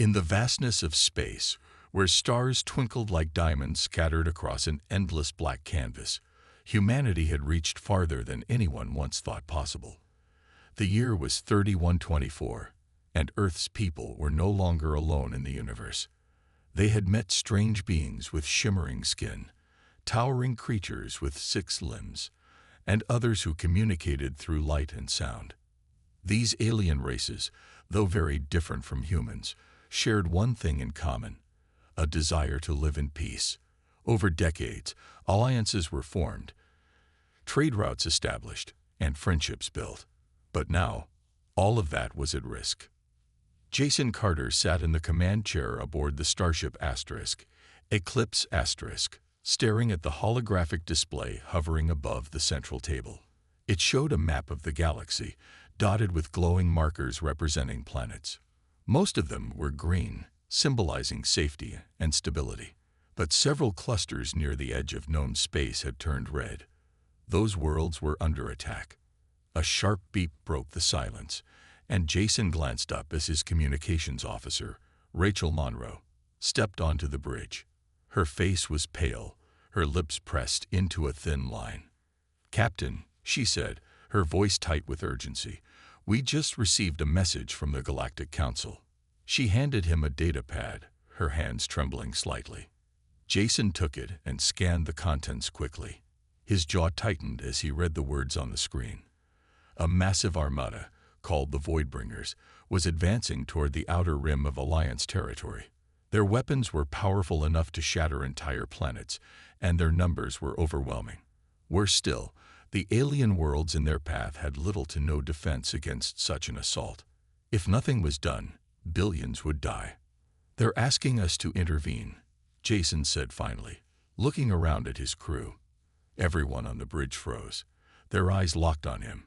In the vastness of space, where stars twinkled like diamonds scattered across an endless black canvas, humanity had reached farther than anyone once thought possible. The year was 3124, and Earth's people were no longer alone in the universe. They had met strange beings with shimmering skin, towering creatures with 6 limbs, and others who communicated through light and sound. These alien races, though very different from humans, shared one thing in common: a desire to live in peace. Over decades, alliances were formed, trade routes established, and friendships built. But now, all of that was at risk. Jason Carter sat in the command chair aboard the starship Eclipse *, staring at the holographic display hovering above the central table. It showed a map of the galaxy, dotted with glowing markers representing planets. Most of them were green, symbolizing safety and stability, but several clusters near the edge of known space had turned red. Those worlds were under attack. A sharp beep broke the silence, and Jason glanced up as his communications officer, Rachel Monroe, stepped onto the bridge. Her face was pale, her lips pressed into a thin line. "Captain," she said, her voice tight with urgency, "we just received a message from the Galactic Council." She handed him a data pad, her hands trembling slightly. Jason took it and scanned the contents quickly. His jaw tightened as he read the words on the screen. A massive armada, called the Voidbringers, was advancing toward the outer rim of Alliance territory. Their weapons were powerful enough to shatter entire planets, and their numbers were overwhelming. Worse still, the alien worlds in their path had little to no defense against such an assault. If nothing was done, billions would die. "They're asking us to intervene," Jason said finally, looking around at his crew. Everyone on the bridge froze, their eyes locked on him.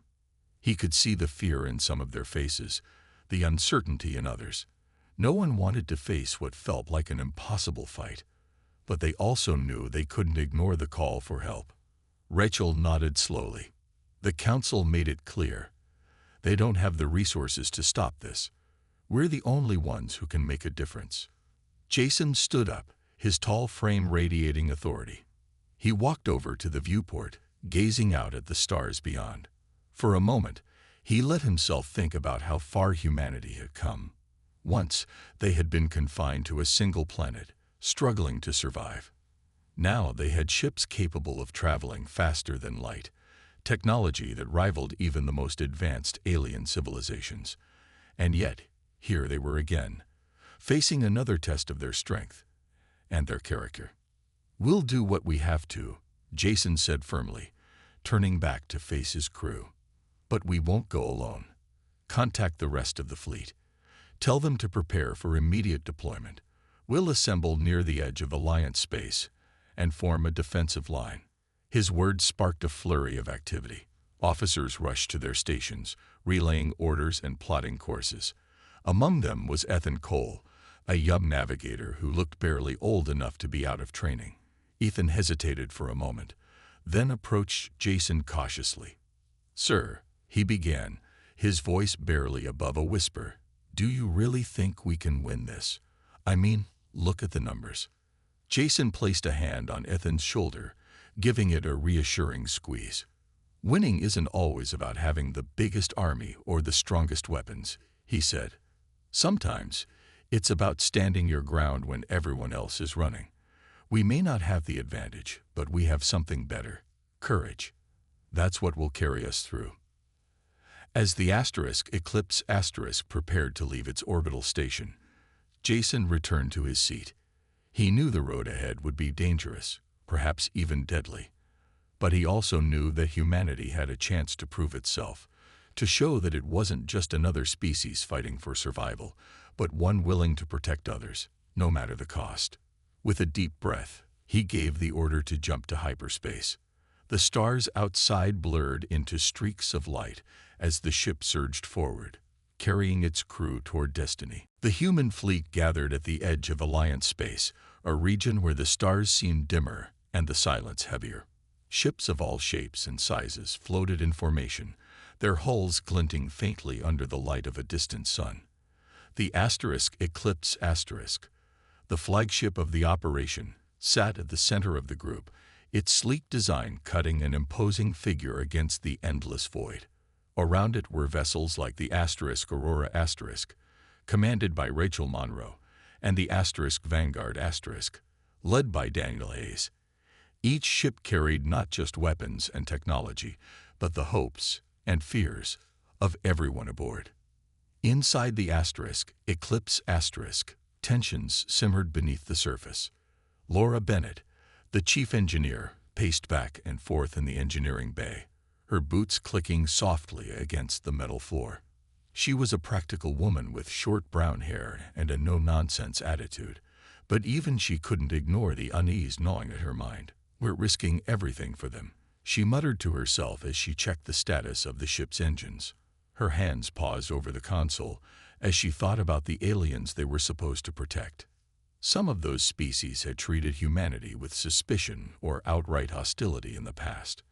He could see the fear in some of their faces, the uncertainty in others. No one wanted to face what felt like an impossible fight, but they also knew they couldn't ignore the call for help. Rachel nodded slowly. "The Council made it clear. They don't have the resources to stop this. We're the only ones who can make a difference." Jason stood up, his tall frame radiating authority. He walked over to the viewport, gazing out at the stars beyond. For a moment, he let himself think about how far humanity had come. Once, they had been confined to a single planet, struggling to survive. Now they had ships capable of traveling faster than light, technology that rivaled even the most advanced alien civilizations. And yet, here they were again, facing another test of their strength and their character. "We'll do what we have to," Jason said firmly, turning back to face his crew. "But we won't go alone. Contact the rest of the fleet. Tell them to prepare for immediate deployment. We'll assemble near the edge of Alliance space and form a defensive line." His words sparked a flurry of activity. Officers rushed to their stations, relaying orders and plotting courses. Among them was Ethan Cole, a young navigator who looked barely old enough to be out of training. Ethan hesitated for a moment, then approached Jason cautiously. "Sir," he began, his voice barely above a whisper, "do you really think we can win this? I mean, look at the numbers." Jason placed a hand on Ethan's shoulder, giving it a reassuring squeeze. "Winning isn't always about having the biggest army or the strongest weapons," he said. "Sometimes, it's about standing your ground when everyone else is running. We may not have the advantage, but we have something better: courage. That's what will carry us through." As the Eclipse * prepared to leave its orbital station, Jason returned to his seat. He knew the road ahead would be dangerous, perhaps even deadly. But he also knew that humanity had a chance to prove itself, to show that it wasn't just another species fighting for survival, but one willing to protect others, no matter the cost. With a deep breath, he gave the order to jump to hyperspace. The stars outside blurred into streaks of light as the ship surged forward, carrying its crew toward destiny. The human fleet gathered at the edge of Alliance space, a region where the stars seemed dimmer and the silence heavier. Ships of all shapes and sizes floated in formation, their hulls glinting faintly under the light of a distant sun. The Eclipse Asterisk, the flagship of the operation, sat at the center of the group, its sleek design cutting an imposing figure against the endless void. Around it were vessels like the Aurora Asterisk, commanded by Rachel Monroe, and the Vanguard Asterisk, led by Daniel Hayes. Each ship carried not just weapons and technology, but the hopes and fears of everyone aboard. Inside the Eclipse Asterisk, tensions simmered beneath the surface. Laura Bennett, the chief engineer, paced back and forth in the engineering bay, her boots clicking softly against the metal floor. She was a practical woman with short brown hair and a no-nonsense attitude, but even she couldn't ignore the unease gnawing at her mind. "We're risking everything for them," she muttered to herself as she checked the status of the ship's engines. Her hands paused over the console as she thought about the aliens they were supposed to protect. Some of those species had treated humanity with suspicion or outright hostility in the past.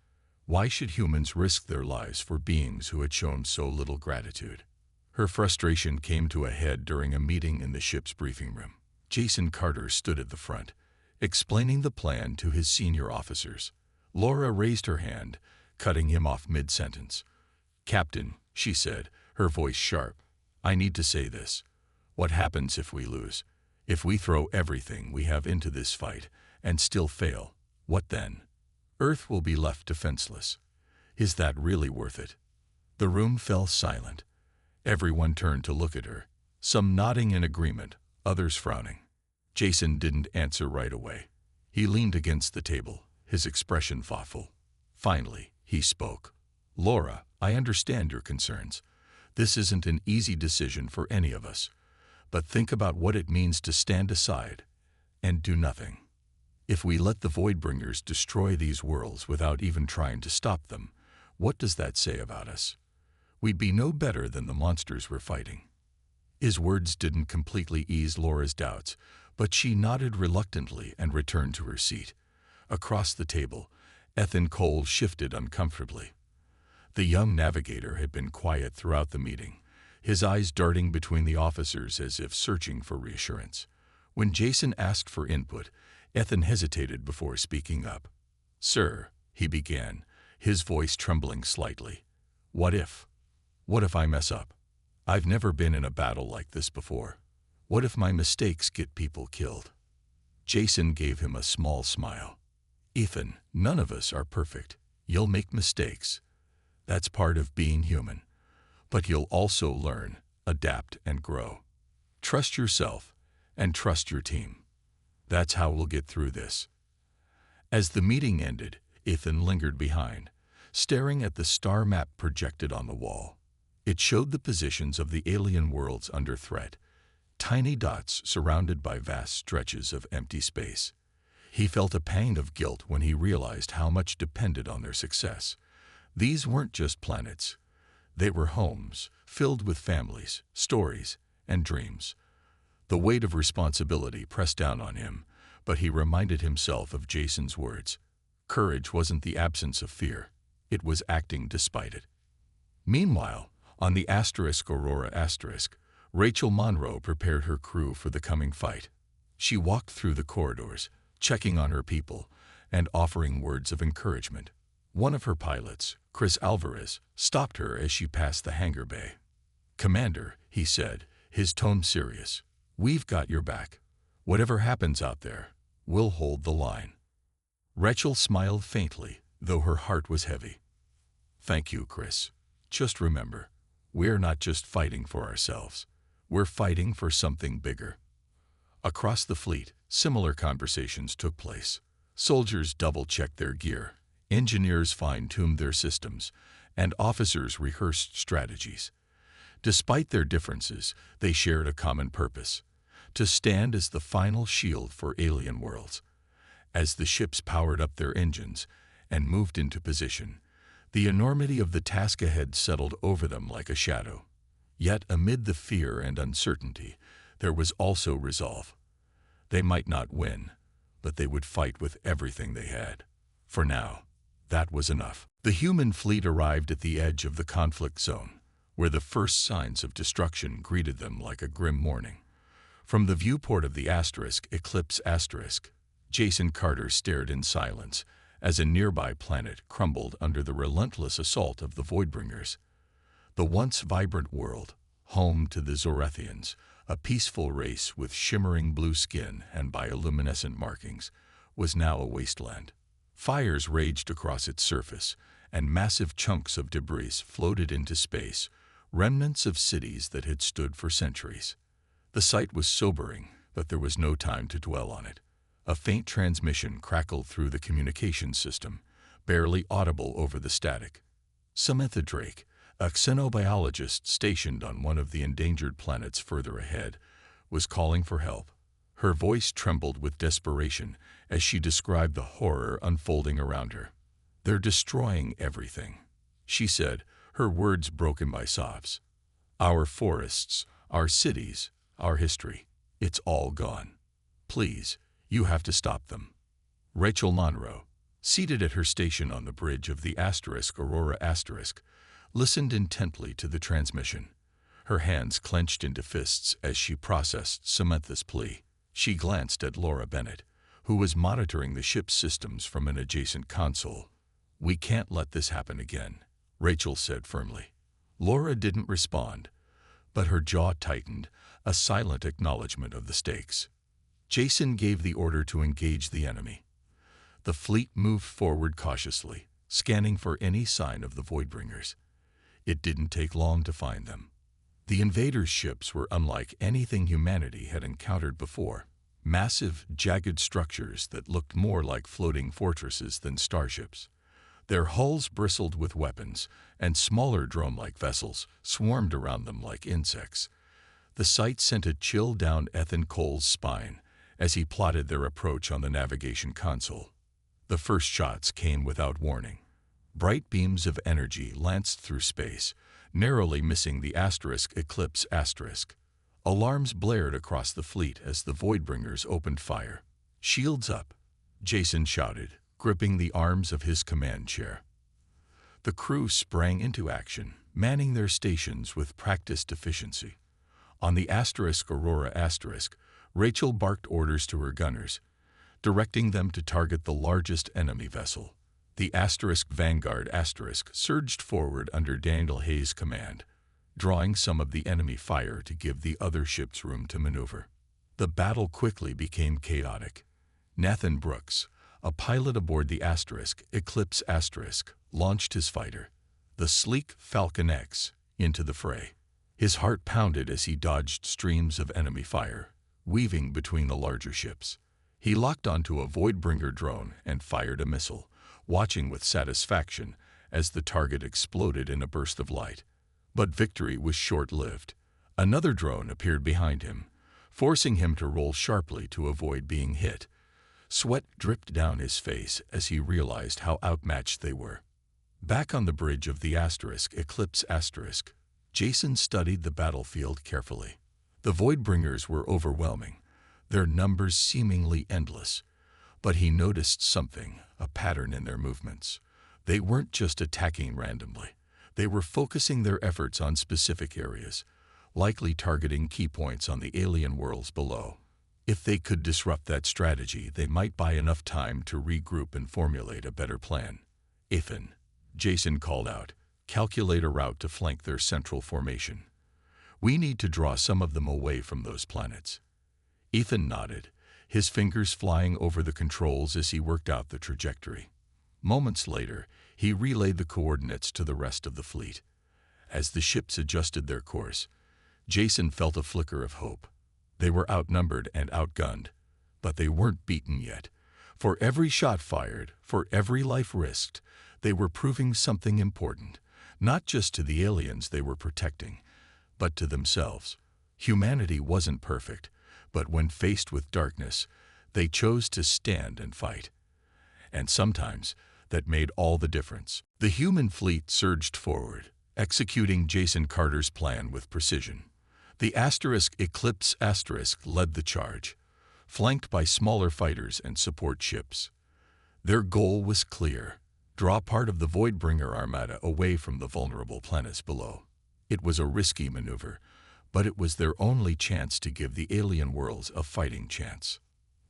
Why should humans risk their lives for beings who had shown so little gratitude? Her frustration came to a head during a meeting in the ship's briefing room. Jason Carter stood at the front, explaining the plan to his senior officers. Laura raised her hand, cutting him off mid-sentence. "Captain," she said, her voice sharp, "I need to say this. What happens if we lose? If we throw everything we have into this fight and still fail, what then? Earth will be left defenseless. Is that really worth it?" The room fell silent. Everyone turned to look at her, some nodding in agreement, others frowning. Jason didn't answer right away. He leaned against the table, his expression thoughtful. Finally, he spoke. "Laura, I understand your concerns. This isn't an easy decision for any of us. But think about what it means to stand aside and do nothing. If we let the Voidbringers destroy these worlds without even trying to stop them, what does that say about us? We'd be no better than the monsters we're fighting." His words didn't completely ease Laura's doubts, but she nodded reluctantly and returned to her seat. Across the table, Ethan Cole shifted uncomfortably. The young navigator had been quiet throughout the meeting, his eyes darting between the officers as if searching for reassurance. When Jason asked for input, Ethan hesitated before speaking up. "Sir," he began, his voice trembling slightly, What if I mess up? I've never been in a battle like this before. What if my mistakes get people killed?" Jason gave him a small smile. "Ethan, none of us are perfect. You'll make mistakes. That's part of being human. But you'll also learn, adapt, and grow. Trust yourself and trust your team. That's how we'll get through this." As the meeting ended, Ethan lingered behind, staring at the star map projected on the wall. It showed the positions of the alien worlds under threat, tiny dots surrounded by vast stretches of empty space. He felt a pang of guilt when he realized how much depended on their success. These weren't just planets. They were homes, filled with families, stories, and dreams. The weight of responsibility pressed down on him, but he reminded himself of Jason's words. Courage wasn't the absence of fear. It was acting despite it. Meanwhile, on the Aurora Asterisk, Rachel Monroe prepared her crew for the coming fight. She walked through the corridors, checking on her people and offering words of encouragement. One of her pilots, Chris Alvarez, stopped her as she passed the hangar bay. "Commander," he said, his tone serious, "we've got your back. Whatever happens out there, we'll hold the line." Rachel smiled faintly, though her heart was heavy. "Thank you, Chris. Just remember, we're not just fighting for ourselves. We're fighting for something bigger." Across the fleet, similar conversations took place. Soldiers double-checked their gear, engineers fine-tuned their systems, and officers rehearsed strategies. Despite their differences, they shared a common purpose: to stand as the final shield for alien worlds. As the ships powered up their engines and moved into position, the enormity of the task ahead settled over them like a shadow. Yet amid the fear and uncertainty, there was also resolve. They might not win, but they would fight with everything they had. For now, that was enough. The human fleet arrived at the edge of the conflict zone, where the first signs of destruction greeted them like a grim morning. From the viewport of the Eclipse Asterisk, Jason Carter stared in silence as a nearby planet crumbled under the relentless assault of the Voidbringers. The once vibrant world, home to the Zorethians, a peaceful race with shimmering blue skin and bioluminescent markings, was now a wasteland. Fires raged across its surface, and massive chunks of debris floated into space, remnants of cities that had stood for centuries. The sight was sobering, but there was no time to dwell on it. A faint transmission crackled through the communications system, barely audible over the static. Samantha Drake, a xenobiologist stationed on one of the endangered planets further ahead, was calling for help. Her voice trembled with desperation as she described the horror unfolding around her. "They're destroying everything," she said, her words broken by sobs. "Our forests, our cities, our history. It's all gone. Please, you have to stop them." Rachel Monroe, seated at her station on the bridge of the Aurora Asterisk, listened intently to the transmission. Her hands clenched into fists as she processed Samantha's plea. She glanced at Laura Bennett, who was monitoring the ship's systems from an adjacent console. "We can't let this happen again," Rachel said firmly. Laura didn't respond, but her jaw tightened, a silent acknowledgement of the stakes. Jason gave the order to engage the enemy. The fleet moved forward cautiously, scanning for any sign of the Voidbringers. It didn't take long to find them. The invaders' ships were unlike anything humanity had encountered before. Massive, jagged structures that looked more like floating fortresses than starships. Their hulls bristled with weapons, and smaller drone-like vessels swarmed around them like insects. The sight sent a chill down Ethan Cole's spine as he plotted their approach on the navigation console. The first shots came without warning. Bright beams of energy lanced through space, narrowly missing the Eclipse Asterisk. Alarms blared across the fleet as the Voidbringers opened fire. "Shields up," Jason shouted, gripping the arms of his command chair. The crew sprang into action, manning their stations with practiced efficiency. On the Aurora Asterisk, Rachel barked orders to her gunners, directing them to target the largest enemy vessel. The Vanguard surged forward under Daniel Hayes' command, drawing some of the enemy fire to give the other ships room to maneuver. The battle quickly became chaotic. Nathan Brooks, a pilot aboard the Eclipse Asterisk, launched his fighter, the sleek Falcon X, into the fray. His heart pounded as he dodged streams of enemy fire, weaving between the larger ships. He locked onto a Voidbringer drone and fired a missile, watching with satisfaction as the target exploded in a burst of light. But victory was short-lived. Another drone appeared behind him, forcing him to roll sharply to avoid being hit. Sweat dripped down his face as he realized how outmatched they were. Back on the bridge of the Eclipse Asterisk, Jason studied the battlefield carefully. The Voidbringers were overwhelming, their numbers seemingly endless. But he noticed something, a pattern in their movements. They weren't just attacking randomly. They were focusing their efforts on specific areas, likely targeting key points on the alien worlds below. If they could disrupt that strategy, they might buy enough time to regroup and formulate a better plan. "Ethan," Jason called out, "calculate a route to flank their central formation. We need to draw some of them away from those planets." Ethan nodded, his fingers flying over the controls as he worked out the trajectory. Moments later, he relayed the coordinates to the rest of the fleet. As the ships adjusted their course, Jason felt a flicker of hope. They were outnumbered and outgunned, but they weren't beaten yet. For every shot fired, for every life risked, they were proving something important, not just to the aliens they were protecting, but to themselves. Humanity wasn't perfect, but when faced with darkness, they chose to stand and fight. And sometimes, that made all the difference. The human fleet surged forward, executing Jason Carter's plan with precision. The Eclipse Asterisk led the charge, flanked by smaller fighters and support ships. Their goal was clear: draw part of the Voidbringer armada away from the vulnerable planets below. It was a risky maneuver, but it was their only chance to give the alien worlds a fighting chance.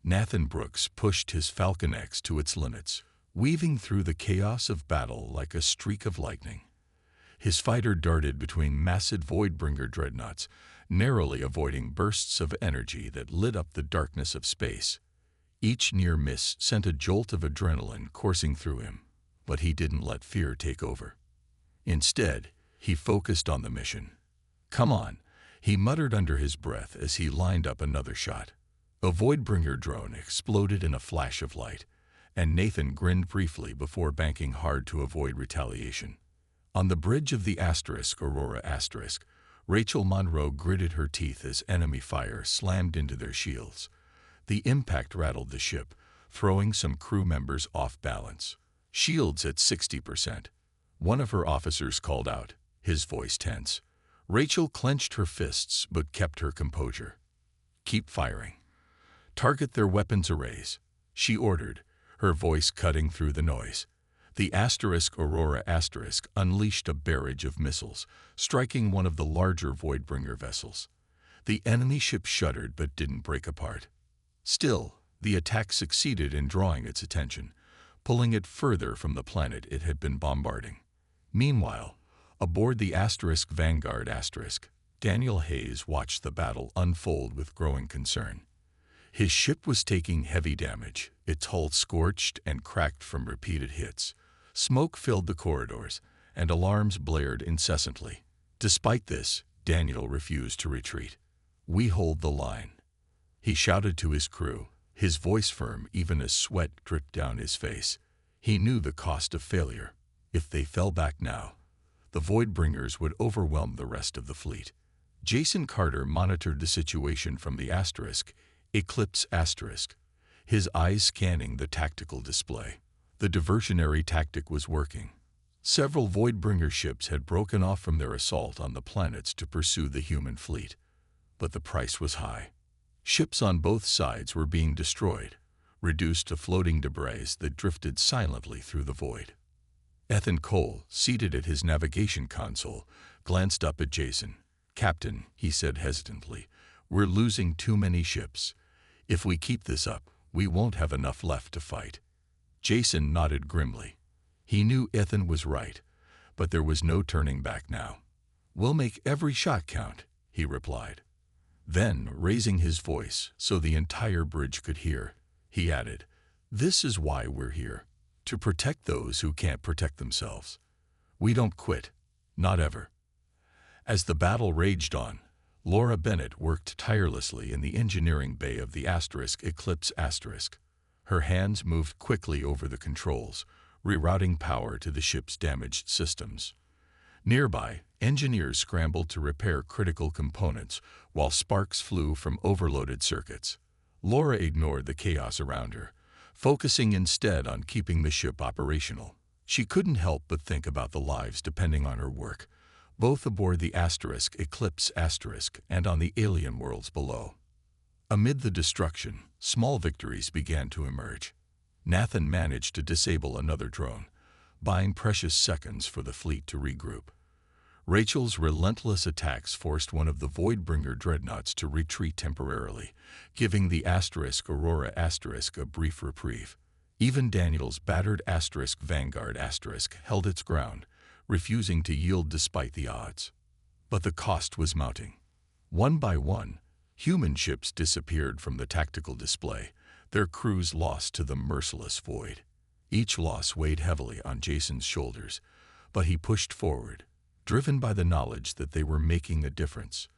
Nathan Brooks pushed his Falcon X to its limits, weaving through the chaos of battle like a streak of lightning. His fighter darted between massive Voidbringer dreadnoughts, narrowly avoiding bursts of energy that lit up the darkness of space. Each near miss sent a jolt of adrenaline coursing through him, but he didn't let fear take over. Instead, he focused on the mission. "Come on," he muttered under his breath as he lined up another shot. A Voidbringer drone exploded in a flash of light, and Nathan grinned briefly before banking hard to avoid retaliation. On the bridge of the Aurora *, Rachel Monroe gritted her teeth as enemy fire slammed into their shields. The impact rattled the ship, throwing some crew members off balance. "Shields at 60%. One of her officers called out, his voice tense. Rachel clenched her fists but kept her composure. "Keep firing. Target their weapons arrays," she ordered, her voice cutting through the noise. The Aurora * unleashed a barrage of missiles, striking one of the larger Voidbringer vessels. The enemy ship shuddered but didn't break apart. Still, the attack succeeded in drawing its attention, pulling it further from the planet it had been bombarding. Meanwhile, aboard the Vanguard *, Daniel Hayes watched the battle unfold with growing concern. His ship was taking heavy damage, its hull scorched and cracked from repeated hits. Smoke filled the corridors, and alarms blared incessantly. Despite this, Daniel refused to retreat. "We hold the line," he shouted to his crew, his voice firm even as sweat dripped down his face. He knew the cost of failure. If they fell back now, the Voidbringers would overwhelm the rest of the fleet. Jason Carter monitored the situation from the Eclipse *, his eyes scanning the tactical display. The diversionary tactic was working. Several Voidbringer ships had broken off from their assault on the planets to pursue the human fleet. But the price was high. Ships on both sides were being destroyed, reduced to floating debris that drifted silently through the void. Ethan Cole, seated at his navigation console, glanced up at Jason. "Captain," he said hesitantly, "we're losing too many ships. If we keep this up, we won't have enough left to fight." Jason nodded grimly. He knew Ethan was right, but there was no turning back now. "We'll make every shot count," he replied. Then, raising his voice so the entire bridge could hear, he added, "This is why we're here, to protect those who can't protect themselves. We don't quit, not ever." As the battle raged on, Laura Bennett worked tirelessly in the engineering bay of the Eclipse *. Her hands moved quickly over the controls, rerouting power to the ship's damaged systems. Nearby, engineers scrambled to repair critical components while sparks flew from overloaded circuits. Laura ignored the chaos around her, focusing instead on keeping the ship operational. She couldn't help but think about the lives depending on her work, both aboard the Eclipse * and on the alien worlds below. Amid the destruction, small victories began to emerge. Nathan managed to disable another drone, buying precious seconds for the fleet to regroup. Rachel's relentless attacks forced one of the Voidbringer dreadnoughts to retreat temporarily, giving the Aurora * a brief reprieve. Even Daniel's battered Vanguard * held its ground, refusing to yield despite the odds. But the cost was mounting. One by one, human ships disappeared from the tactical display, their crews lost to the merciless void. Each loss weighed heavily on Jason's shoulders, but he pushed forward, driven by the knowledge that they were making a difference.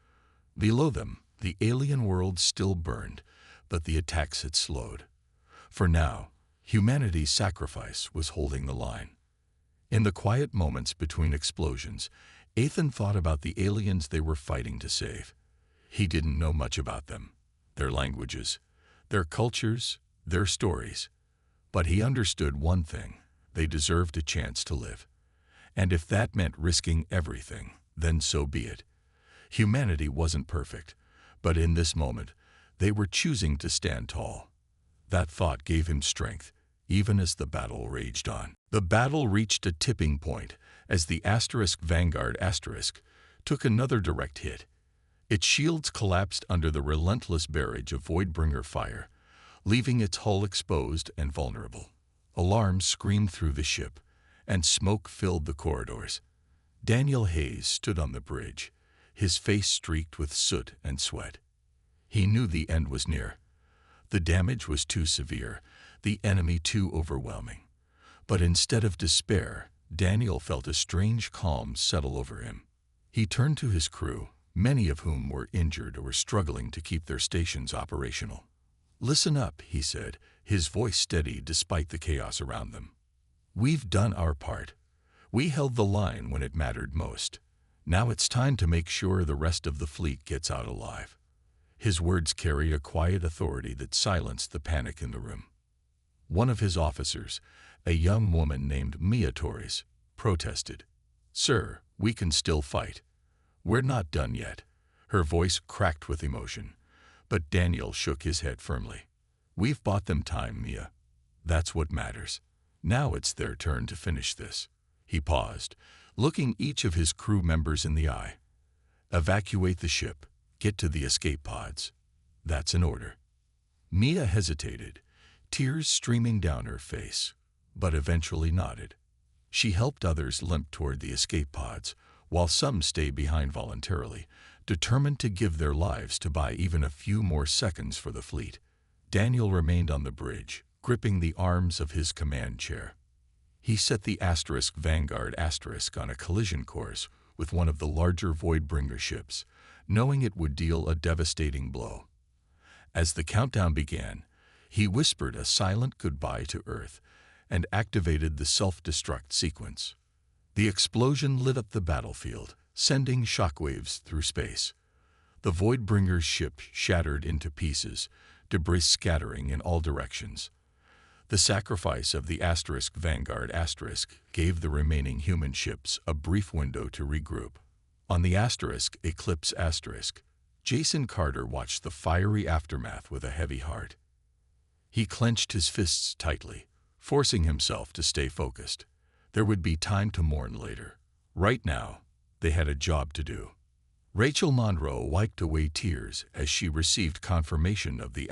Below them, the alien world still burned, but the attacks had slowed. For now, humanity's sacrifice was holding the line. In the quiet moments between explosions, Ethan thought about the aliens they were fighting to save. He didn't know much about them, their languages, their cultures, their stories. But he understood one thing: they deserved a chance to live. And if that meant risking everything, then so be it. Humanity wasn't perfect, but in this moment, they were choosing to stand tall. That thought gave him strength, even as the battle raged on. The battle reached a tipping point as the Vanguard * took another direct hit. Its shields collapsed under the relentless barrage of Voidbringer fire, leaving its hull exposed and vulnerable. Alarms screamed through the ship, and smoke filled the corridors. Daniel Hayes stood on the bridge, his face streaked with soot and sweat. He knew the end was near. The damage was too severe, the enemy too overwhelming. But instead of despair, Daniel felt a strange calm settle over him. He turned to his crew, many of whom were injured or were struggling to keep their stations operational. "Listen up," he said, his voice steady despite the chaos around them. "We've done our part. We held the line when it mattered most. Now it's time to make sure the rest of the fleet gets out alive." His words carried a quiet authority that silenced the panic in the room. One of his officers, a young woman named Mia Torres, protested. "Sir, we can still fight. We're not done yet." Her voice cracked with emotion, but Daniel shook his head firmly. "We've bought them time, Mia. That's what matters. Now it's their turn to finish this." He paused, looking each of his crew members in the eye. "Evacuate the ship. Get to the escape pods. That's an order." Mia hesitated, tears streaming down her face, but eventually nodded. She helped others limp toward the escape pods, while some stayed behind voluntarily, determined to give their lives to buy even a few more seconds for the fleet. Daniel remained on the bridge, gripping the arms of his command chair. He set the Vanguard on a collision course with one of the larger Voidbringer ships, knowing it would deal a devastating blow. As the countdown began, he whispered a silent goodbye to Earth and activated the self-destruct sequence. The explosion lit up the battlefield, sending shockwaves through space. The Voidbringer's ship shattered into pieces, debris scattering in all directions. The sacrifice of the Vanguard gave the remaining human ships a brief window to regroup. On the Eclipse Jason Carter watched the fiery aftermath with a heavy heart. He clenched his fists tightly, forcing himself to stay focused. There would be time to mourn later. Right now, they had a job to do. Rachel Monroe wiped away tears as she received confirmation of the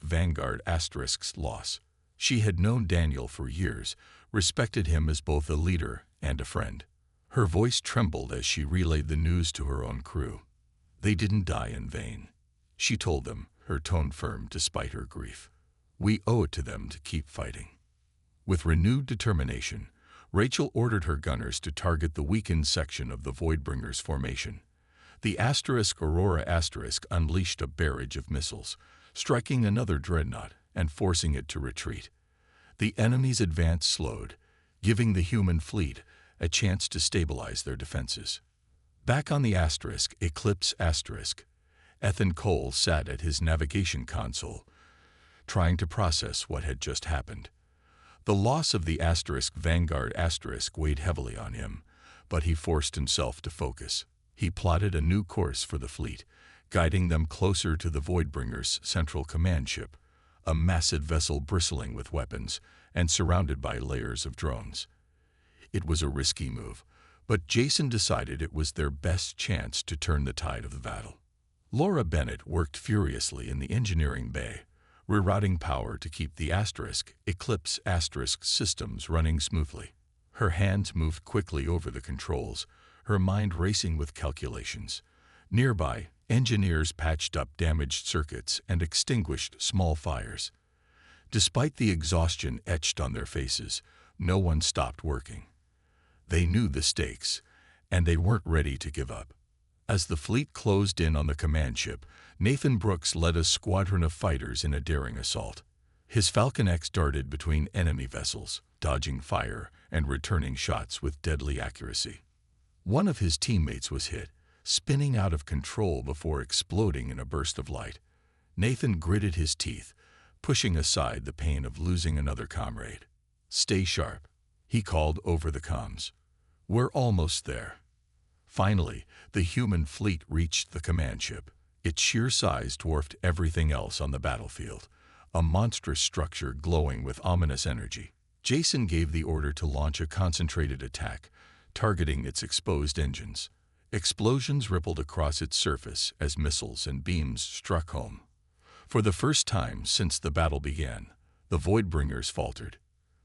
Vanguard's loss. She had known Daniel for years, respected him as both a leader and a friend. Her voice trembled as she relayed the news to her own crew. "They didn't die in vain," she told them, her tone firm despite her grief. "We owe it to them to keep fighting." With renewed determination, Rachel ordered her gunners to target the weakened section of the Voidbringer's formation. The Aurora unleashed a barrage of missiles, striking another dreadnought and forcing it to retreat. The enemy's advance slowed, giving the human fleet a chance to stabilize their defenses. Back on the Eclipse Ethan Cole sat at his navigation console, trying to process what had just happened. The loss of the Vanguard weighed heavily on him, but he forced himself to focus. He plotted a new course for the fleet, guiding them closer to the Voidbringer's central command ship, a massive vessel bristling with weapons and surrounded by layers of drones. It was a risky move, but Jason decided it was their best chance to turn the tide of the battle. Laura Bennett worked furiously in the engineering bay, rerouting power to keep the Eclipse systems running smoothly. Her hands moved quickly over the controls, her mind racing with calculations. Nearby, engineers patched up damaged circuits and extinguished small fires. Despite the exhaustion etched on their faces, no one stopped working. They knew the stakes, and they weren't ready to give up. As the fleet closed in on the command ship, Nathan Brooks led a squadron of fighters in a daring assault. His Falcon X darted between enemy vessels, dodging fire and returning shots with deadly accuracy. One of his teammates was hit, spinning out of control before exploding in a burst of light. Nathan gritted his teeth, pushing aside the pain of losing another comrade. "Stay sharp," he called over the comms. "We're almost there." Finally, the human fleet reached the command ship. Its sheer size dwarfed everything else on the battlefield, a monstrous structure glowing with ominous energy. Jason gave the order to launch a concentrated attack, targeting its exposed engines. Explosions rippled across its surface as missiles and beams struck home. For the first time since the battle began, the Voidbringers faltered.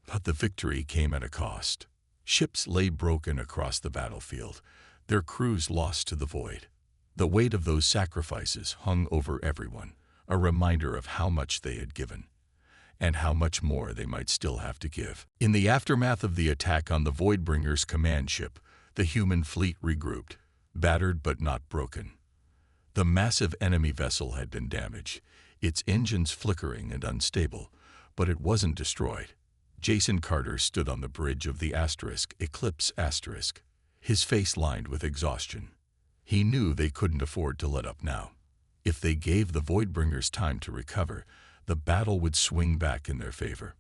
But the victory came at a cost. Ships lay broken across the battlefield, their crews lost to the void. The weight of those sacrifices hung over everyone, a reminder of how much they had given, and how much more they might still have to give. In the aftermath of the attack on the Voidbringers' command ship, the human fleet regrouped, battered but not broken. The massive enemy vessel had been damaged, its engines flickering and unstable, but it wasn't destroyed. Jason Carter stood on the bridge of the Eclipse Asterisk, his face lined with exhaustion. He knew they couldn't afford to let up now. If they gave the Voidbringers time to recover, the battle would swing back in their favor.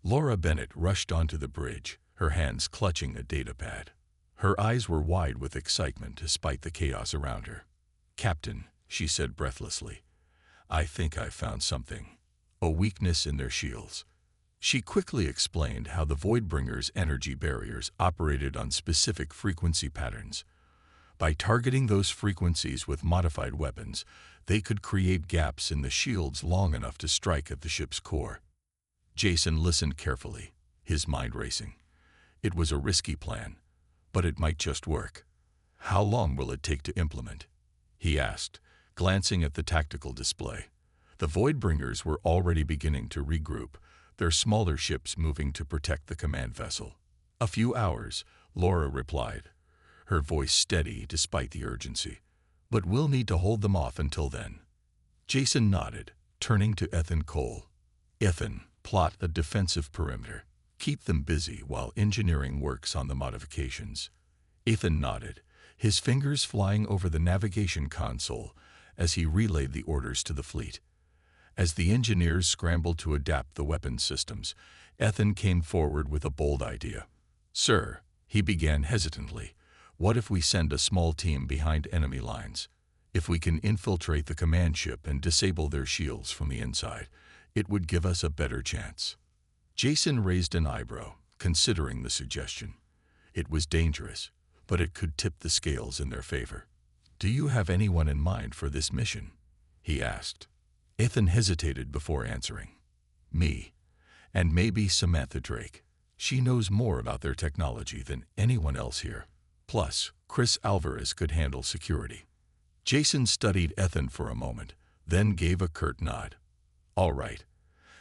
Laura Bennett rushed onto the bridge, her hands clutching a datapad. Her eyes were wide with excitement despite the chaos around her. "Captain," she said breathlessly, "I think I've found something. A weakness in their shields." She quickly explained how the Voidbringers' energy barriers operated on specific frequency patterns. By targeting those frequencies with modified weapons, they could create gaps in the shields long enough to strike at the ship's core. Jason listened carefully, his mind racing. It was a risky plan, but it might just work. "How long will it take to implement?" he asked, glancing at the tactical display. The Voidbringers were already beginning to regroup, their smaller ships moving to protect the command vessel. "A few hours," Laura replied, her voice steady despite the urgency. "But we'll need to hold them off until then." Jason nodded, turning to Ethan Cole. "Ethan, plot a defensive perimeter. Keep them busy while engineering works on the modifications." Ethan nodded, his fingers flying over the navigation console as he relayed the orders to the fleet. As the engineers scrambled to adapt the weapon systems, Ethan came forward with a bold idea. "Sir," he began hesitantly, "what if we send a small team behind enemy lines? If we can infiltrate the command ship and disable their shields from the inside, it would give us a better chance." Jason raised an eyebrow, considering the suggestion. It was dangerous, but it could tip the scales in their favor. "Do you have anyone in mind for this mission?" he asked. Ethan hesitated before answering. "Me. And maybe Samantha Drake. She knows more about their technology than anyone else here. Plus, Chris Alvarez could handle security." Jason studied Ethan for a moment, then gave a curt nod. "All right.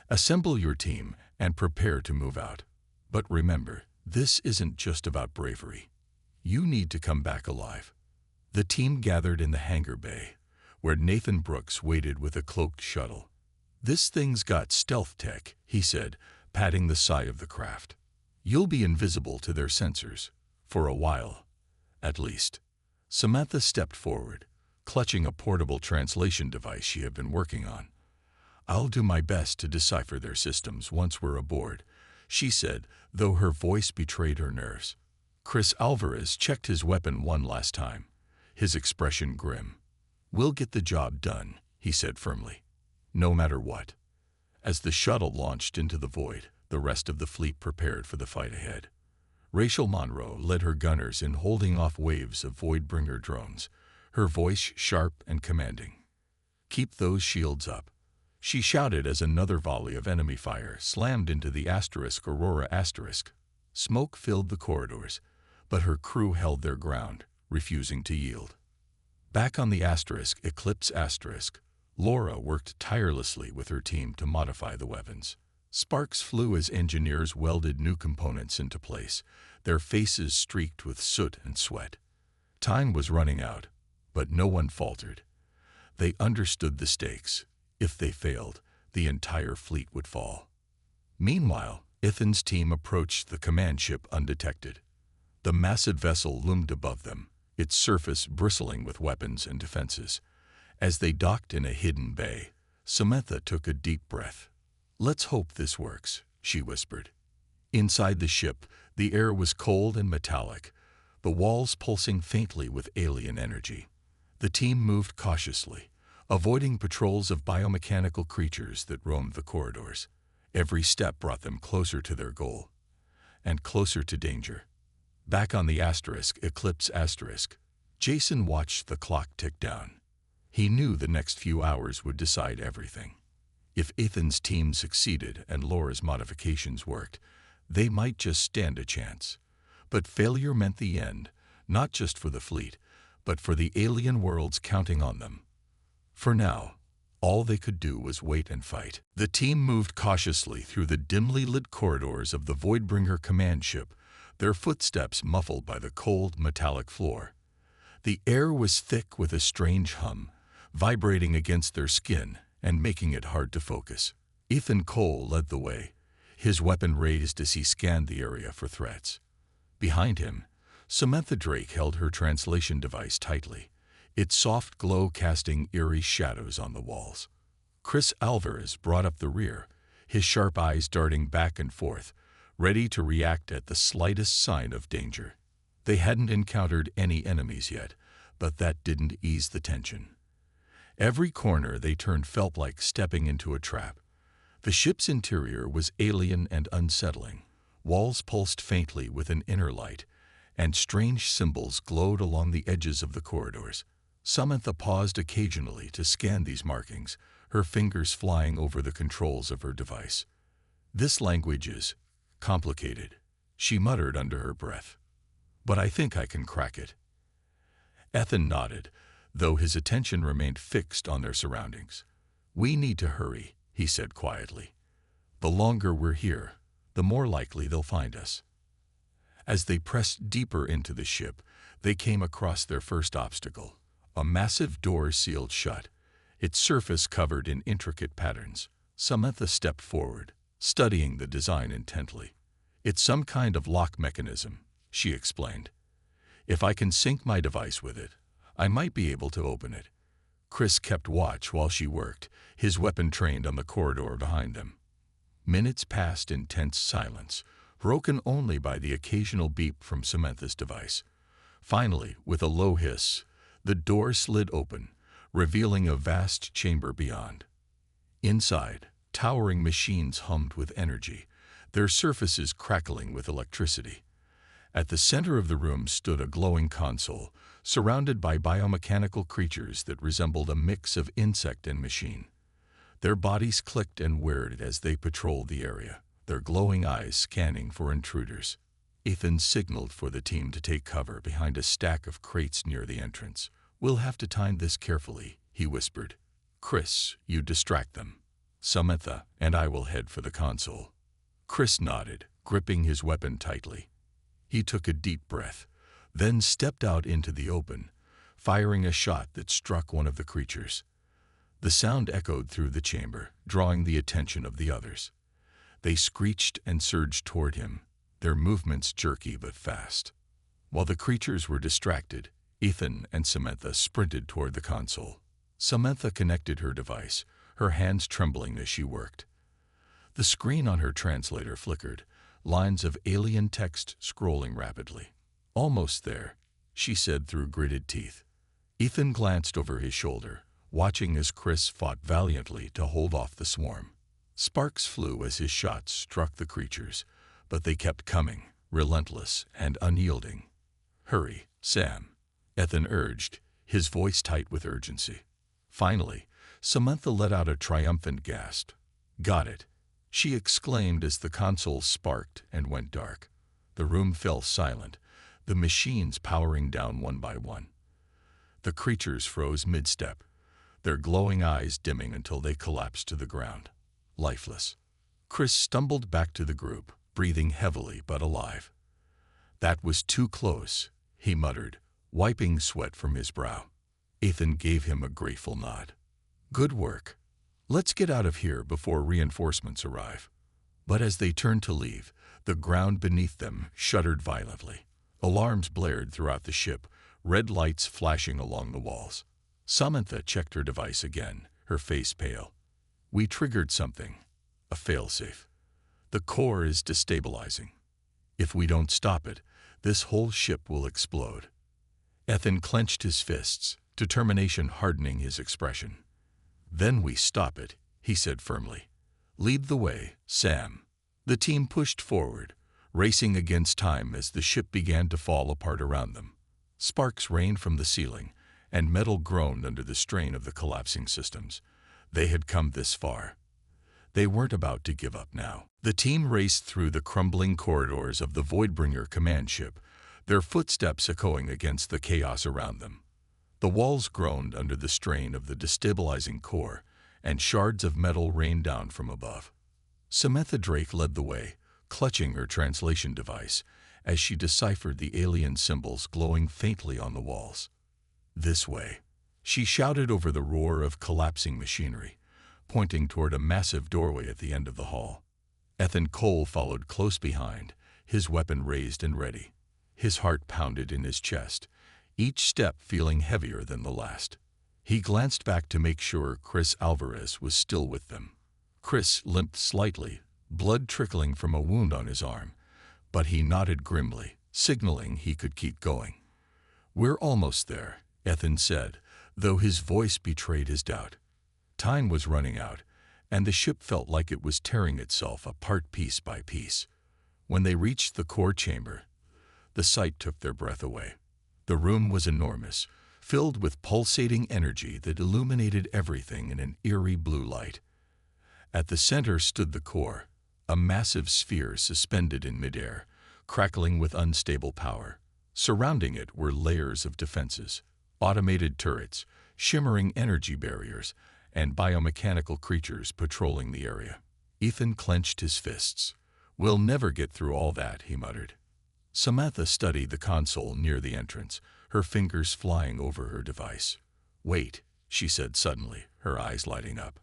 Assemble your team and prepare to move out. But remember, this isn't just about bravery. You need to come back alive." The team gathered in the hangar bay, where Nathan Brooks waited with a cloaked shuttle. "This thing's got stealth tech," he said, patting the side of the craft. "You'll be invisible to their sensors, for a while, at least." Samantha stepped forward, clutching a portable translation device she had been working on. "I'll do my best to decipher their systems once we're aboard," she said, though her voice betrayed her nerves. Chris Alvarez checked his weapon one last time, his expression grim. "We'll get the job done," he said firmly, "no matter what." As the shuttle launched into the void, the rest of the fleet prepared for the fight ahead. Rachel Monroe led her gunners in holding off waves of Voidbringer drones, her voice sharp and commanding. "Keep those shields up," she shouted as another volley of enemy fire slammed into the Aurora Asterisk. Smoke filled the corridors, but her crew held their ground, refusing to yield. Back on the Eclipse Asterisk, Laura worked tirelessly with her team to modify the weapons. Sparks flew as engineers welded new components into place, their faces streaked with soot and sweat. Time was running out, but no one faltered. They understood the stakes. If they failed, the entire fleet would fall. Meanwhile, Ethan's team approached the command ship undetected. The massive vessel loomed above them, its surface bristling with weapons and defenses. As they docked in a hidden bay, Samantha took a deep breath. "Let's hope this works," she whispered. Inside the ship, the air was cold and metallic, the walls pulsing faintly with alien energy. The team moved cautiously, avoiding patrols of biomechanical creatures that roamed the corridors. Every step brought them closer to their goal, and closer to danger. Back on the Eclipse Asterisk, Jason watched the clock tick down. He knew the next few hours would decide everything. If Ethan's team succeeded and Laura's modifications worked, they might just stand a chance. But failure meant the end, not just for the fleet, but for the alien worlds counting on them. For now, all they could do was wait and fight. The team moved cautiously through the dimly lit corridors of the Voidbringer command ship, their footsteps muffled by the cold, metallic floor. The air was thick with a strange hum, vibrating against their skin and making it hard to focus. Ethan Cole led the way, his weapon raised as he scanned the area for threats. Behind him, Samantha Drake held her translation device tightly, its soft glow casting eerie shadows on the walls. Chris Alvarez brought up the rear, his sharp eyes darting back and forth, ready to react at the slightest sign of danger. They hadn't encountered any enemies yet, but that didn't ease the tension. Every corner they turned felt like stepping into a trap. The ship's interior was alien and unsettling. Walls pulsed faintly with an inner light, and strange symbols glowed along the edges of the corridors. Samantha paused occasionally to scan these markings, her fingers flying over the controls of her device. "This language is complicated," she muttered under her breath. "But I think I can crack it." Ethan nodded, though his attention remained fixed on their surroundings. "We need to hurry," he said quietly. "The longer we're here, the more likely they'll find us." As they pressed deeper into the ship, they came across their first obstacle, a massive door sealed shut, its surface covered in intricate patterns. Samantha stepped forward, studying the design intently. "It's some kind of lock mechanism," she explained. "If I can sync my device with it, I might be able to open it." Chris kept watch while she worked, his weapon trained on the corridor behind them. Minutes passed in tense silence, broken only by the occasional beep from Samantha's device. Finally, with a low hiss, the door slid open, revealing a vast chamber beyond. Inside, towering machines hummed with energy, their surfaces crackling with electricity. At the center of the room stood a glowing console, surrounded by biomechanical creatures that resembled a mix of insect and machine. Their bodies clicked and whirred as they patrolled the area, their glowing eyes scanning for intruders. Ethan signaled for the team to take cover behind a stack of crates near the entrance. "We'll have to time this carefully," he whispered. "Chris, you distract them. Samantha and I will head for the console." Chris nodded, gripping his weapon tightly. He took a deep breath, then stepped out into the open, firing a shot that struck one of the creatures. The sound echoed through the chamber, drawing the attention of the others. They screeched and surged toward him, their movements jerky but fast. While the creatures were distracted, Ethan and Samantha sprinted toward the console. Samantha connected her device, her hands trembling as she worked. The screen on her translator flickered, lines of alien text scrolling rapidly. "Almost there," she said through gritted teeth. Ethan glanced over his shoulder, watching as Chris fought valiantly to hold off the swarm. Sparks flew as his shots struck the creatures, but they kept coming, relentless and unyielding. "Hurry, Sam," Ethan urged, his voice tight with urgency. Finally, Samantha let out a triumphant gasp. "Got it," she exclaimed as the console sparked and went dark. The room fell silent, the machines powering down one by one. The creatures froze mid-step, their glowing eyes dimming until they collapsed to the ground, lifeless. Chris stumbled back to the group, breathing heavily but alive. "That was too close," he muttered, wiping sweat from his brow. Ethan gave him a grateful nod. "Good work. Let's get out of here before reinforcements arrive." But as they turned to leave, the ground beneath them shuddered violently. Alarms blared throughout the ship, red lights flashing along the walls. Samantha checked her device again, her face pale. "We triggered something. A failsafe. The core is destabilizing. If we don't stop it, this whole ship will explode." Ethan clenched his fists, determination hardening his expression. "Then we stop it," he said firmly. "Lead the way, Sam." The team pushed forward, racing against time as the ship began to fall apart around them. Sparks rained from the ceiling, and metal groaned under the strain of the collapsing systems. They had come this far. They weren't about to give up now. The team raced through the crumbling corridors of the Voidbringer command ship, their footsteps echoing against the chaos around them. The walls groaned under the strain of the destabilizing core, and shards of metal rained down from above. Samantha Drake led the way, clutching her translation device, as she deciphered the alien symbols glowing faintly on the walls. "This way," she shouted over the roar of collapsing machinery, pointing toward a massive doorway at the end of the hall. Ethan Cole followed close behind, his weapon raised and ready. His heart pounded in his chest, each step feeling heavier than the last. He glanced back to make sure Chris Alvarez was still with them. Chris limped slightly, blood trickling from a wound on his arm, but he nodded grimly, signaling he could keep going. "We're almost there," Ethan said, though his voice betrayed his doubt. Time was running out, and the ship felt like it was tearing itself apart piece by piece. When they reached the core chamber, the sight took their breath away. The room was enormous, filled with pulsating energy that illuminated everything in an eerie blue light. At the center stood the core, a massive sphere suspended in midair, crackling with unstable power. Surrounding it were layers of defenses, automated turrets, shimmering energy barriers, and biomechanical creatures patrolling the area. Ethan clenched his fists. "We'll never get through all that," he muttered. Samantha studied the console near the entrance, her fingers flying over her device. "Wait," she said suddenly, her eyes lighting up.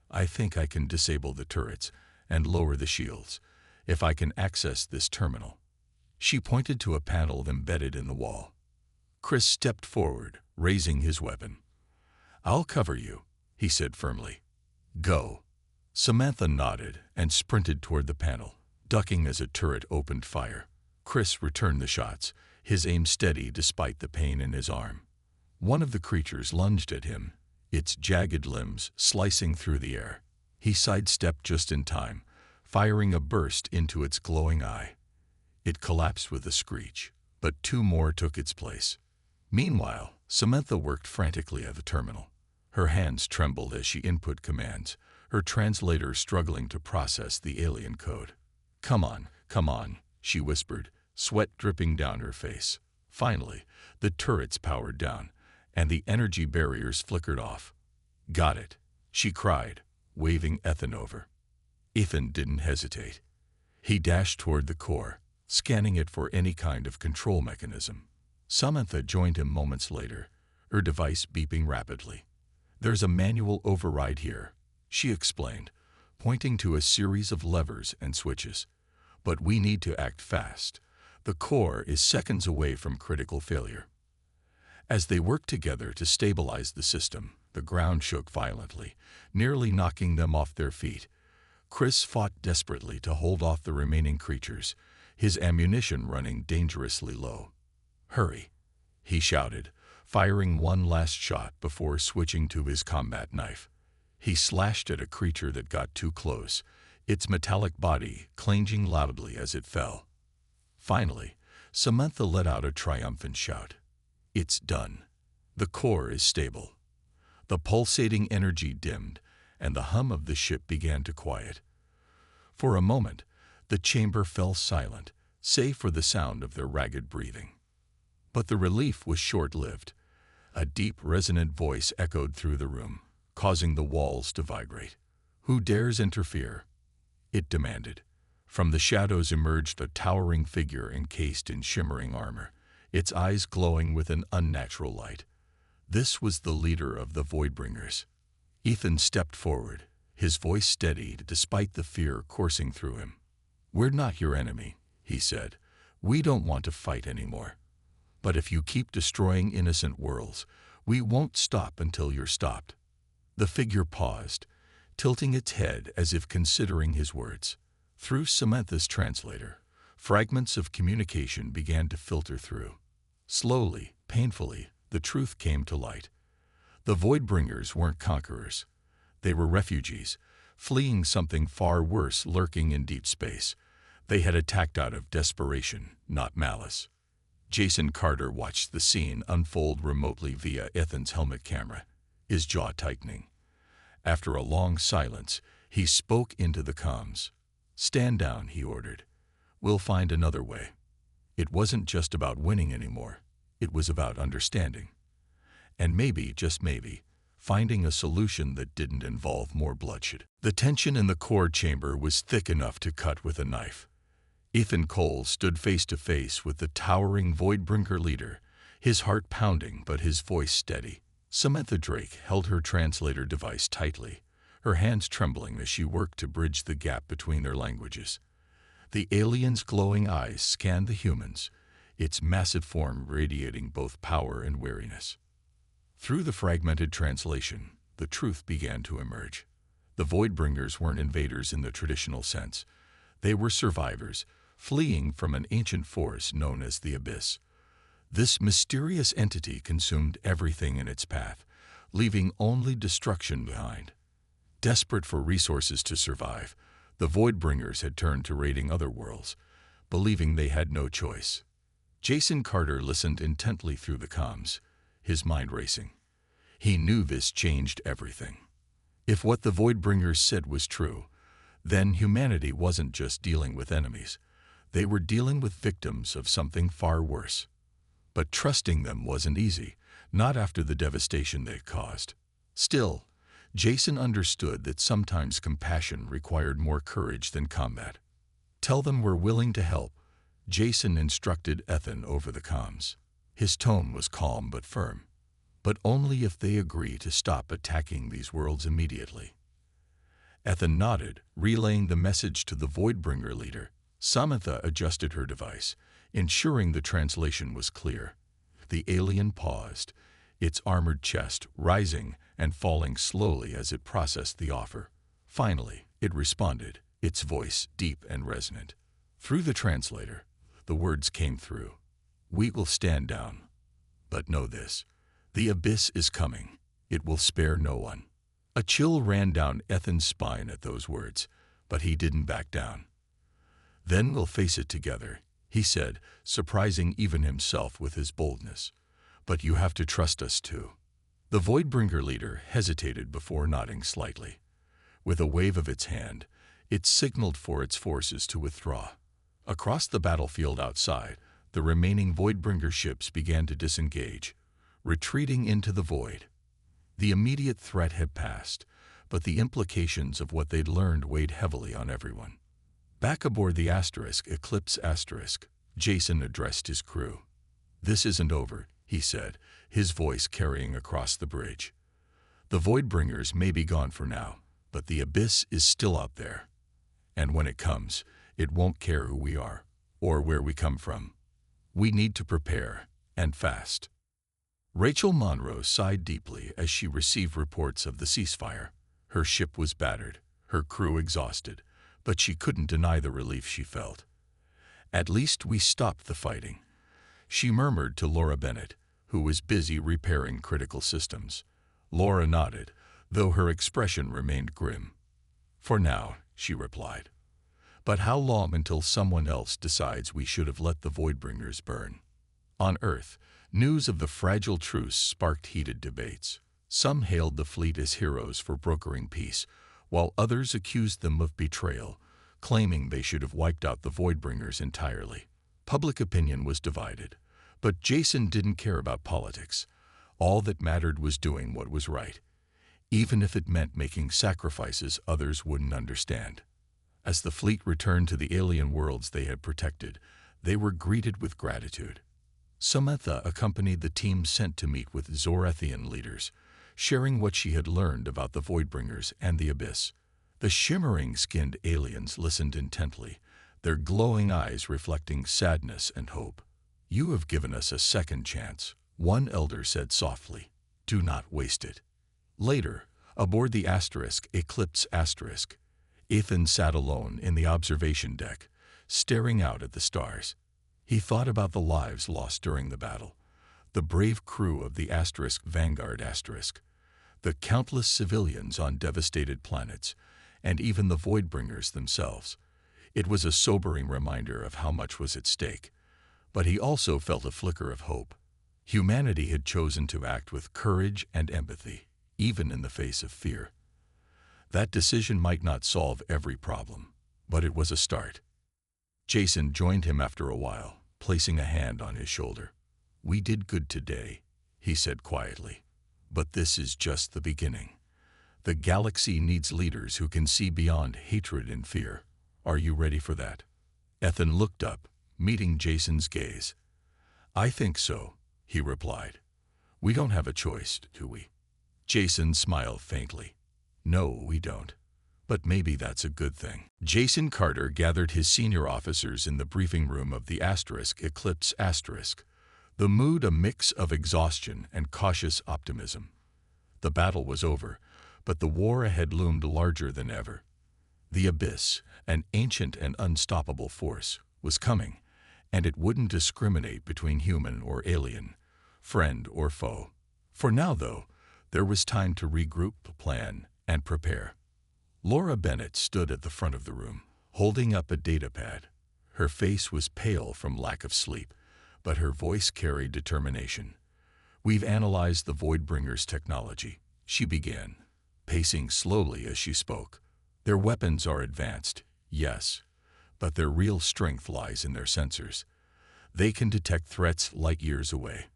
"I think I can disable the turrets and lower the shields, if I can access this terminal." She pointed to a panel embedded in the wall. Chris stepped forward, raising his weapon. "I'll cover you," he said firmly. "Go." Samantha nodded and sprinted toward the panel, ducking as a turret opened fire. Chris returned the shots, his aim steady despite the pain in his arm. One of the creatures lunged at him, its jagged limbs slicing through the air. He sidestepped just in time, firing a burst into its glowing eye. It collapsed with a screech, but two more took its place. Meanwhile, Samantha worked frantically at the terminal. Her hands trembled as she input commands, her translator struggling to process the alien code. Come on," she whispered, sweat dripping down her face. Finally, the turrets powered down, and the energy barriers flickered off. "Got it," she cried, waving Ethan over. Ethan didn't hesitate. He dashed toward the core, scanning it for any kind of control mechanism. Samantha joined him moments later, her device beeping rapidly. "There's a manual override here," she explained, pointing to a series of levers and switches. "But we need to act fast. The core is seconds away from critical failure." As they worked together to stabilize the system, the ground shook violently, nearly knocking them off their feet. Chris fought desperately to hold off the remaining creatures, his ammunition running dangerously low. "Hurry," he shouted, firing one last shot before switching to his combat knife. He slashed at a creature that got too close, its metallic body clanging loudly as it fell. Finally, Samantha let out a triumphant shout. "It's done. The core is stable." The pulsating energy dimmed, and the hum of the ship began to quiet. For a moment, the chamber fell silent, save for the sound of their ragged breathing. But the relief was short-lived. A deep, resonant voice echoed through the room, causing the walls to vibrate. "Who dares interfere?" it demanded. From the shadows emerged a towering figure encased in shimmering armor, its eyes glowing with an unnatural light. This was the leader of the Voidbringers. Ethan stepped forward, his voice steadied despite the fear coursing through him. "We're not your enemy," he said. "We don't want to fight anymore. But if you keep destroying innocent worlds, we won't stop until you're stopped." The figure paused, tilting its head as if considering his words. Through Samantha's translator, fragments of communication began to filter through. Slowly, painfully, the truth came to light. The Voidbringers weren't conquerors. They were refugees, fleeing something far worse lurking in deep space. They had attacked out of desperation, not malice. Jason Carter watched the scene unfold remotely via Ethan's helmet camera, his jaw tightening. After a long silence, he spoke into the comms. "Stand down," he ordered. "We'll find another way." It wasn't just about winning anymore. It was about understanding. And maybe, just maybe, finding a solution that didn't involve more bloodshed. The tension in the core chamber was thick enough to cut with a knife. Ethan Cole stood face to face with the towering Voidbringer leader, his heart pounding but his voice steady. Samantha Drake held her translator device tightly, her hands trembling as she worked to bridge the gap between their languages. The alien's glowing eyes scanned the humans, its massive form radiating both power and wariness. Through the fragmented translation, the truth began to emerge. The Voidbringers weren't invaders in the traditional sense. They were survivors, fleeing from an ancient force known as the Abyss. This mysterious entity consumed everything in its path, leaving only destruction behind. Desperate for resources to survive, the Voidbringers had turned to raiding other worlds, believing they had no choice. Jason Carter listened intently through the comms, his mind racing. He knew this changed everything. If what the Voidbringers said was true, then humanity wasn't just dealing with enemies. They were dealing with victims of something far worse. But trusting them wasn't easy, not after the devastation they'd caused. Still, Jason understood that sometimes compassion required more courage than combat. "Tell them we're willing to help," Jason instructed Ethan over the comms. His tone was calm but firm. "But only if they agree to stop attacking these worlds immediately." Ethan nodded, relaying the message to the Voidbringer leader. Samantha adjusted her device, ensuring the translation was clear. The alien paused, its armored chest rising and falling slowly as it processed the offer. Finally, it responded, its voice deep and resonant. Through the translator, the words came through. "We will stand down. But know this, the Abyss is coming. It will spare no one." A chill ran down Ethan's spine at those words, but he didn't back down. "Then we'll face it together," he said, surprising even himself with his boldness. "But you have to trust us too." The Voidbringer leader hesitated before nodding slightly. With a wave of its hand, it signaled for its forces to withdraw. Across the battlefield outside, the remaining Voidbringer ships began to disengage, retreating into the void. The immediate threat had passed, but the implications of what they'd learned weighed heavily on everyone. Back aboard the Eclipse Asterisk, Jason addressed his crew. "This isn't over," he said, his voice carrying across the bridge. "The Voidbringers may be gone for now, but the Abyss is still out there. And when it comes, it won't care who we are, or where we come from. We need to prepare, and fast." Rachel Monroe sighed deeply as she received reports of the ceasefire. Her ship was battered, her crew exhausted, but she couldn't deny the relief she felt. "At least we stopped the fighting," she murmured to Laura Bennett, who was busy repairing critical systems. Laura nodded, though her expression remained grim. "For now," she replied. "But how long until someone else decides we should have let the Voidbringers burn?" On Earth, news of the fragile truce sparked heated debates. Some hailed the fleet as heroes for brokering peace, while others accused them of betrayal, claiming they should have wiped out the Voidbringers entirely. Public opinion was divided, but Jason didn't care about politics. All that mattered was doing what was right, even if it meant making sacrifices others wouldn't understand. As the fleet returned to the alien worlds they had protected, they were greeted with gratitude. Samantha accompanied the team sent to meet with Zorathian leaders, sharing what she had learned about the Voidbringers and the Abyss. The shimmering-skinned aliens listened intently, their glowing eyes reflecting sadness and hope. "You have given us a second chance," one elder said softly. "Do not waste it." Later, aboard the Eclipse Asterisk, Ethan sat alone in the observation deck, staring out at the stars. He thought about the lives lost during the battle, the brave crew of the Vanguard Asterisk, the countless civilians on devastated planets, and even the Voidbringers themselves. It was a sobering reminder of how much was at stake. But he also felt a flicker of hope. Humanity had chosen to act with courage and empathy, even in the face of fear. That decision might not solve every problem, but it was a start. Jason joined him after a while, placing a hand on his shoulder. "We did good today," he said quietly. "But this is just the beginning. The galaxy needs leaders who can see beyond hatred and fear. Are you ready for that?" Ethan looked up, meeting Jason's gaze. "I think so," he replied. "We don't have a choice, do we?" Jason smiled faintly. "No, we don't. But maybe that's a good thing." Jason Carter gathered his senior officers in the briefing room of the Eclipse *, the mood a mix of exhaustion and cautious optimism. The battle was over, but the war ahead loomed larger than ever. The Abyss, an ancient and unstoppable force, was coming, and it wouldn't discriminate between human or alien, friend or foe. For now, though, there was time to regroup, plan, and prepare. Laura Bennett stood at the front of the room, holding up a datapad. Her face was pale from lack of sleep, but her voice carried determination. "We've analyzed the Voidbringer's technology," she began, pacing slowly as she spoke. "Their weapons are advanced, yes, but their real strength lies in their sensors. They can detect threats light years away.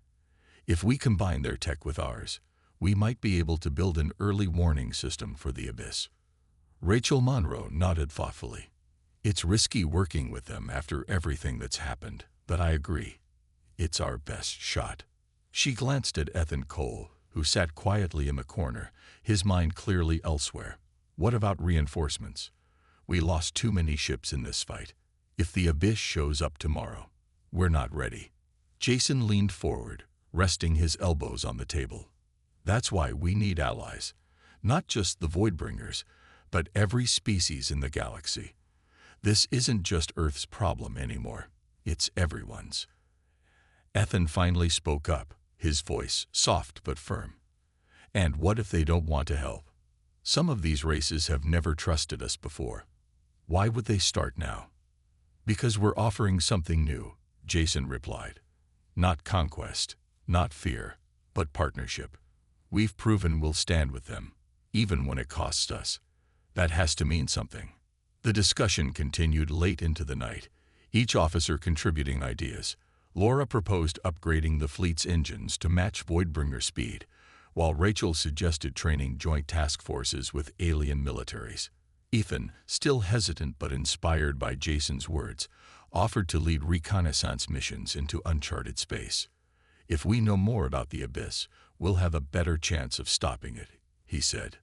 If we combine their tech with ours, we might be able to build an early warning system for the Abyss." Rachel Monroe nodded thoughtfully. "It's risky working with them after everything that's happened, but I agree. It's our best shot." She glanced at Ethan Cole, who sat quietly in the corner, his mind clearly elsewhere. "What about reinforcements? We lost too many ships in this fight. If the Abyss shows up tomorrow, we're not ready." Jason leaned forward, resting his elbows on the table. "That's why we need allies. Not just the Voidbringers, but every species in the galaxy. This isn't just Earth's problem anymore. It's everyone's." Ethan finally spoke up, his voice soft but firm. "And what if they don't want to help? Some of these races have never trusted us before. Why would they start now?" "Because we're offering something new," Jason replied. "Not conquest, not fear, but partnership. We've proven we'll stand with them, even when it costs us. That has to mean something." The discussion continued late into the night, each officer contributing ideas. Laura proposed upgrading the fleet's engines to match Voidbringer speed, while Rachel suggested training joint task forces with alien militaries. Ethan, still hesitant but inspired by Jason's words, offered to lead reconnaissance missions into uncharted space. "If we know more about the Abyss, we'll have a better chance of stopping it," he said.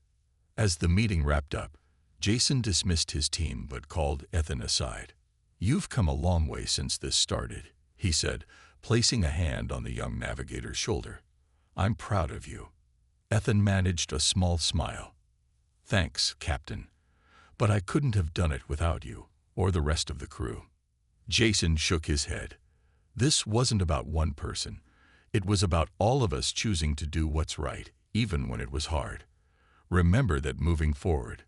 As the meeting wrapped up, Jason dismissed his team but called Ethan aside. "You've come a long way since this started," he said, placing a hand on the young navigator's shoulder. "I'm proud of you." Ethan managed a small smile. "Thanks, Captain. But I couldn't have done it without you, or the rest of the crew." Jason shook his head. "This wasn't about one person. It was about all of us choosing to do what's right, even when it was hard. Remember that moving forward."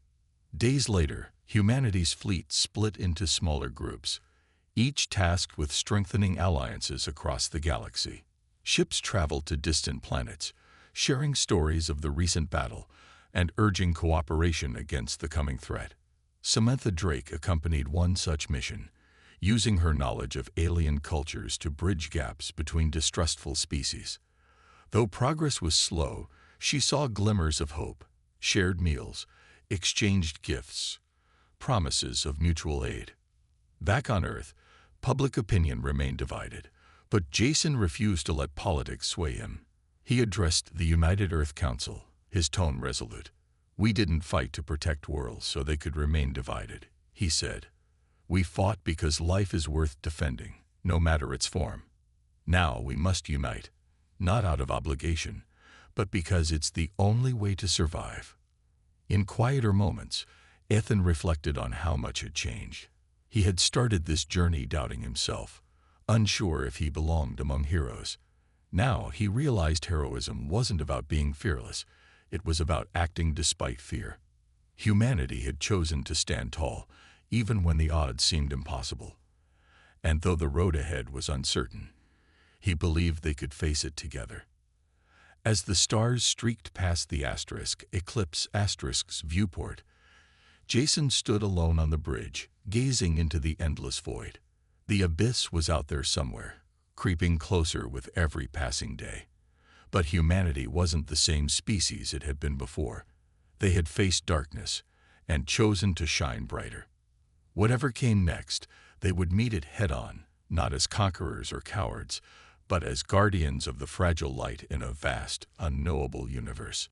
Days later, humanity's fleet split into smaller groups, each tasked with strengthening alliances across the galaxy. Ships traveled to distant planets, sharing stories of the recent battle and urging cooperation against the coming threat. Samantha Drake accompanied one such mission, using her knowledge of alien cultures to bridge gaps between distrustful species. Though progress was slow, she saw glimmers of hope, shared meals, exchanged gifts, promises of mutual aid. Back on Earth, public opinion remained divided, but Jason refused to let politics sway him. He addressed the United Earth Council, his tone resolute. "We didn't fight to protect worlds so they could remain divided," he said. "We fought because life is worth defending, no matter its form. Now we must unite, not out of obligation, but because it's the only way to survive." In quieter moments, Ethan reflected on how much had changed. He had started this journey doubting himself, unsure if he belonged among heroes. Now he realized heroism wasn't about being fearless, it was about acting despite fear. Humanity had chosen to stand tall, even when the odds seemed impossible. and though the road ahead was uncertain, he believed they could face it together. As the stars streaked past the eclipse asterisk's viewport, Jason stood alone on the bridge, gazing into the endless void. The abyss was out there somewhere, creeping closer with every passing day. But humanity wasn't the same species it had been before. They had faced darkness and chosen to shine brighter. Whatever came next, they would meet it head-on, not as conquerors or cowards, but as guardians of the fragile light in a vast, unknowable universe.